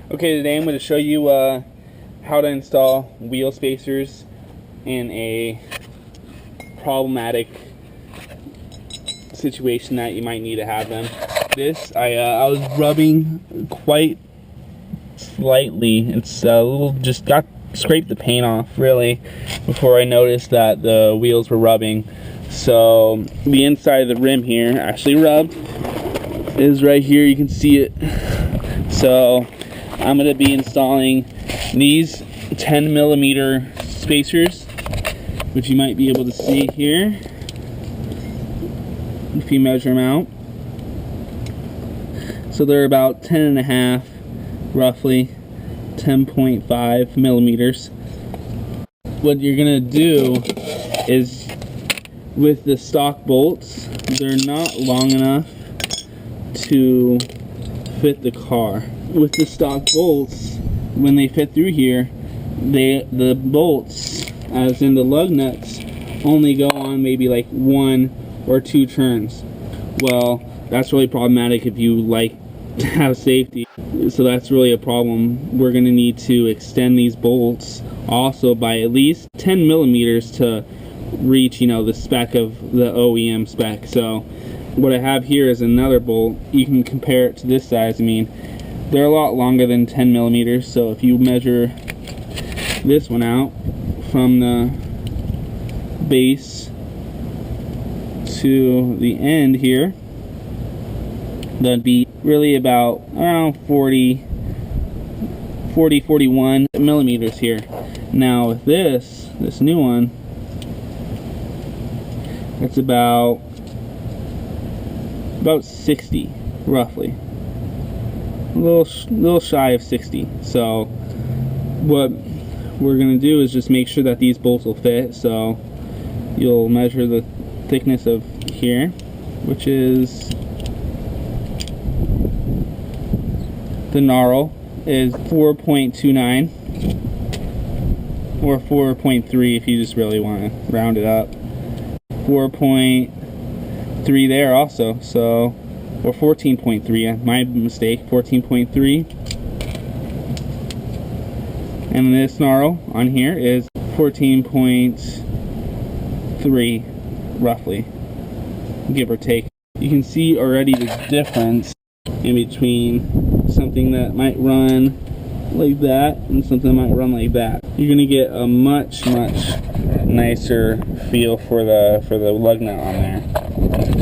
Okay, today I'm going to show you how to install wheel spacers in a problematic situation that you might need to have them. I was rubbing quite slightly. It's a little, just scraped the paint off really before I noticed that the wheels were rubbing. So the inside of the rim here actually rubbed. Is right here, you can see it. So I'm going to be installing these 10mm spacers, which you might be able to see here if you measure them out. So they're about 10.5, roughly 10.5 millimeters. What you're going to do is, with the stock bolts, they're not long enough to fit the car. With the stock bolts, when they fit through here, the bolts, as in the lug nuts, only go on maybe like 1 or 2 turns. Well, that's really problematic if you like to have safety. So that's really a problem. We're going to need to extend these bolts also by at least 10 millimeters to reach, the spec of the OEM spec. So what I have here is another bolt. You can compare it to this size. They're a lot longer than 10 millimeters. So if you measure this one out from the base to the end here, that'd be really about around 41 millimeters here. Now with this new one, it's about 60 roughly, a little shy of 60. So what we're gonna do is just make sure that these bolts will fit. So you'll measure the thickness of here, which is, the knurl is 4.29 or 4.3 if you just really want to round it up. 4.3 there also, so, or 14.3, my mistake, 14.3. And this knurl on here is 14.3 roughly, give or take. You can see already the difference in between something that might run like that and something that might run like that. You're gonna get a much nicer feel for the lug nut on there.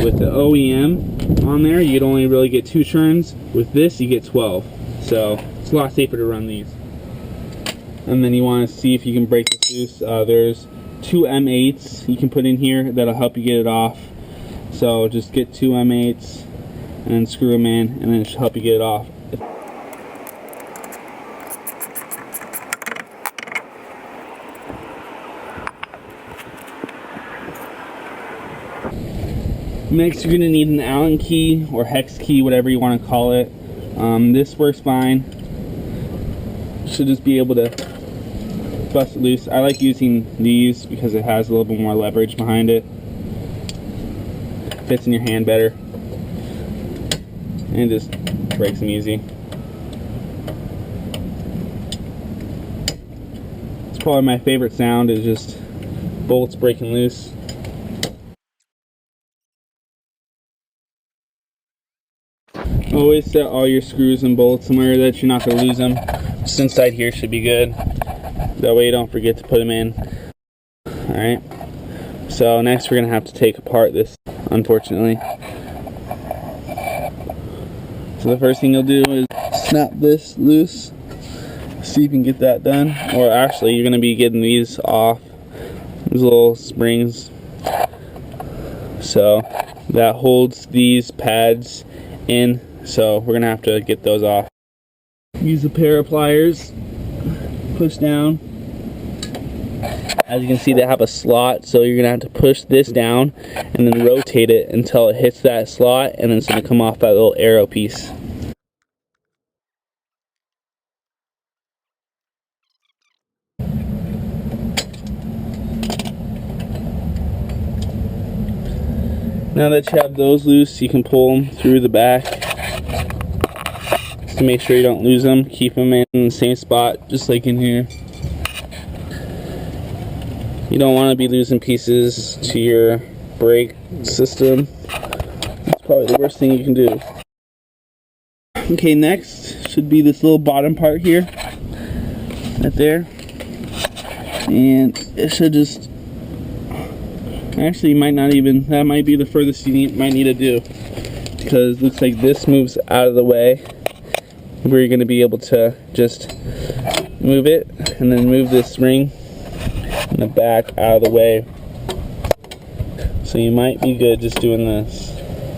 With the OEM on there, you'd only really get 2 turns. With this, you get 12. So it's a lot safer to run these. And then you want to see if you can break this loose. There's 2 M8s you can put in here that'll help you get it off. So just get 2 M8s and then screw them in, and then it should help you get it off. Next, you're going to need an Allen key or hex key, whatever you want to call it. This works fine. Should just be able to bust it loose. I like using these because it has a little bit more leverage behind it. Fits in your hand better. And just breaks them easy. It's probably my favorite sound, is just bolts breaking loose. Always set all your screws and bolts somewhere that you're not going to lose them. Just inside here should be good. That way you don't forget to put them in. Alright. So next we're going to have to take apart this, unfortunately. So the first thing you'll do is snap this loose. See if you can get that done. Or actually, you're going to be getting these off. These little springs. So that holds these pads in. So we're going to have to get those off. Use a pair of pliers. Push down. As you can see, they have a slot, so you're going to have to push this down and then rotate it until it hits that slot, and then it's going to come off that little arrow piece. Now that you have those loose, you can pull them through the back. just to make sure you don't lose them. Keep them in the same spot, just like in here. You don't want to be losing pieces to your brake system. It's probably the worst thing you can do. Okay, next should be this little bottom part here, right there. And it should just, actually might not even, that might be the furthest you might need to do, because it looks like this moves out of the way, where you're going to be able to just move it, and then move this ring in the back out of the way. So you might be good just doing this,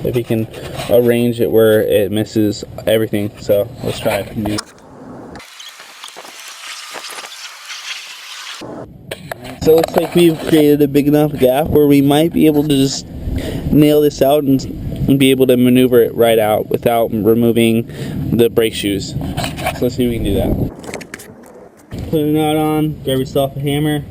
if you can arrange it where it misses everything. So let's try it. So it looks like we've created a big enough gap where we might be able to just nail this out and be able to maneuver it right out without removing the brake shoes. So let's see if we can do that. Put a knot on, grab yourself a hammer.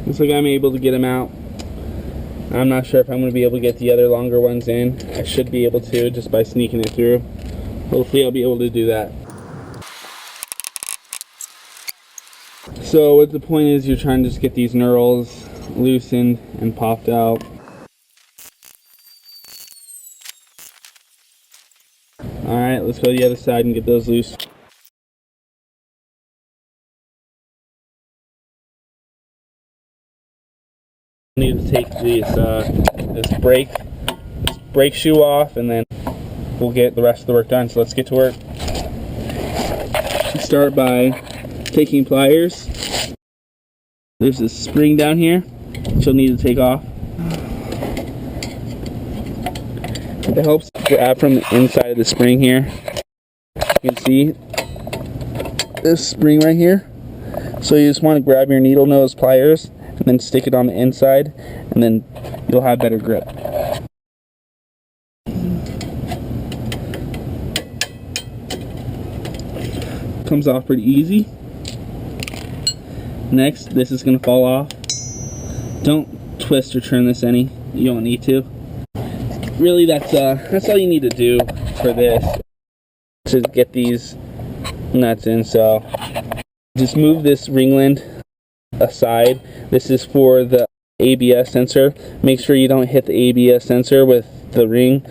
Looks like I'm able to get them out. I'm not sure if I'm going to be able to get the other longer ones in. I should be able to, just by sneaking it through. Hopefully I'll be able to do that. So what the point is, you're trying to just get these knurls loosened and popped out. Alright, let's go to the other side and get those loose. Need to take this brake shoe off, and then we'll get the rest of the work done. So let's get to work. Start by taking pliers. There's this spring down here which you'll need to take off. It helps grab from the inside of the spring here. You can see this spring right here. So you just want to grab your needle nose pliers and then stick it on the inside, and then you'll have better grip. Comes off pretty easy. Next, this is going to fall off. Don't twist or turn this any. You don't need to. Really, that's all you need to do for this to get these nuts in. So just move this ringland aside. This is for the ABS sensor. Make sure you don't hit the ABS sensor with the ring.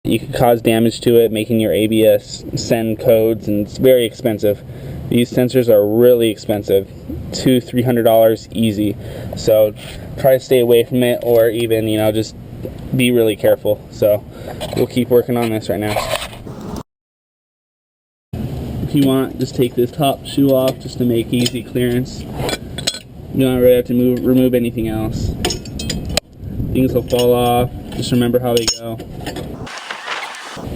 You can cause damage to it, making your ABS send codes, and it's very expensive. These sensors are really expensive, $200–300 easy. So try to stay away from it, or even, you know, just be really careful. So we'll keep working on this right now. If you want, just take this top shoe off just to make easy clearance. You don't really have to remove anything else. Things will fall off. Just remember how they go.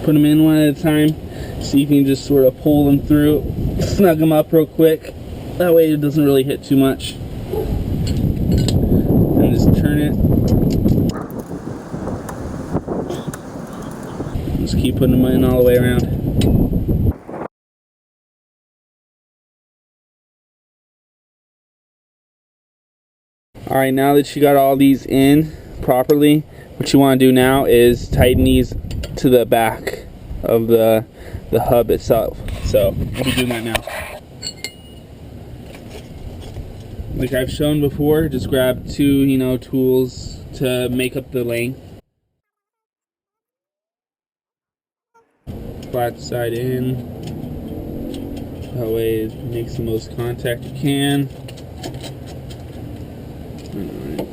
Put them in one at a time. See if you can just sort of pull them through. Snug them up real quick. That way it doesn't really hit too much. And just turn it. Just keep putting them in all the way around. Alright, now that you got all these in properly, what you want to do now is tighten these to the back of the hub itself. So we'll be doing that now. Like I've shown before, just grab two, tools to make up the length. Flat side in. That way it makes the most contact you can. Alright.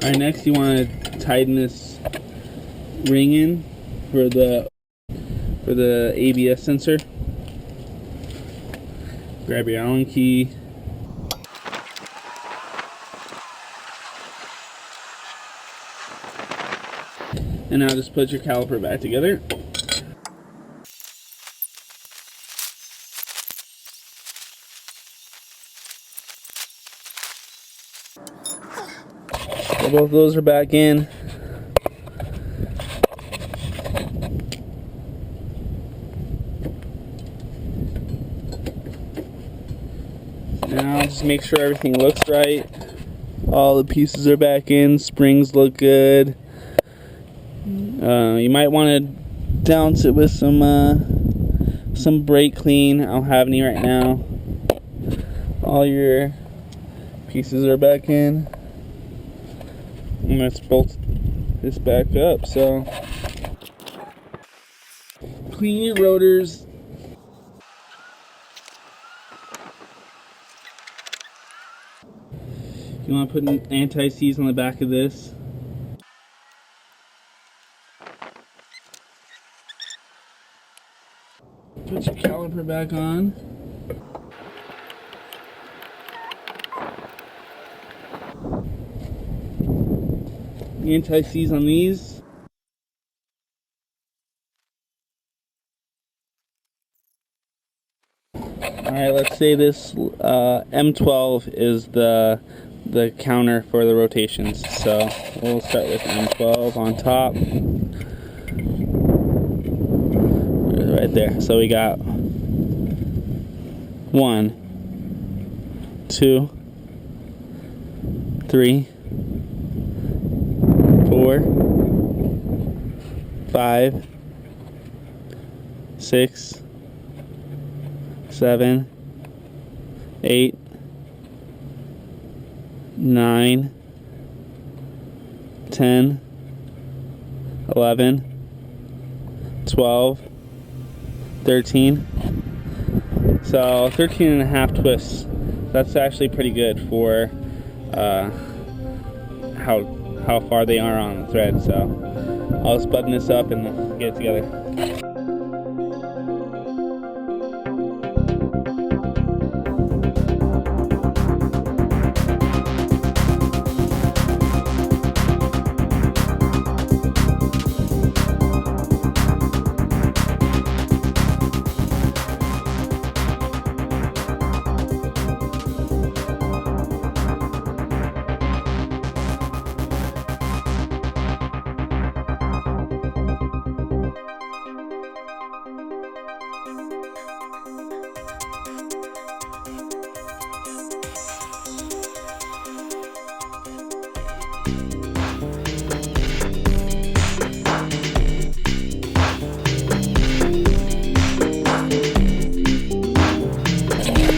Alright, next you want to tighten this ring in for the ABS sensor. Grab your Allen key. And now just put your caliper back together. So both of those are back in. Now just make sure everything looks right. All the pieces are back in. Springs look good. You might want to douse it with some brake clean. I don't have any right now. All your pieces are back in. And let's bolt this back up. So clean your rotors. You want to put an anti-seize on the back of this. Put your caliper back on. Anti-seize on these. Alright, let's say this M12 is the counter for the rotations. So we'll start with M12 on top. Right there. So we got 1, 2, 3, 4, 5, 6, 7, 8, 9, 10, 11, 12, 13. So 13 and a half twists. That's actually pretty good for how far they are on the thread. So I'll just button this up and get it together.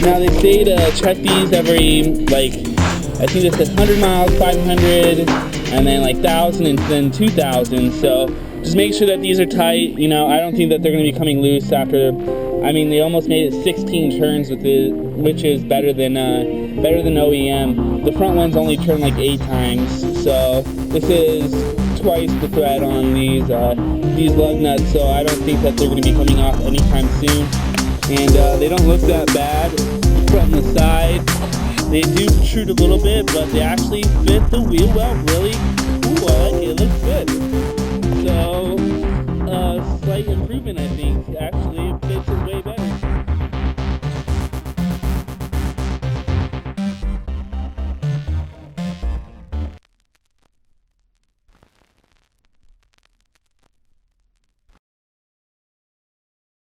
Now they say to check these every, like, I think they said 100 miles, 500, and then like 1,000 and then 2,000. So just make sure that these are tight. You know, I don't think that they're going to be coming loose after. I mean, they almost made it 16 turns with it, which is better than OEM. The front ones only turn like 8 times. So this is twice the thread on these lug nuts. So I don't think that they're going to be coming off anytime soon. And they don't look that bad from the side. They do protrude a little bit, but they actually fit the wheel well, really. Ooh, I like it. It looks good. So, slight improvement, I think.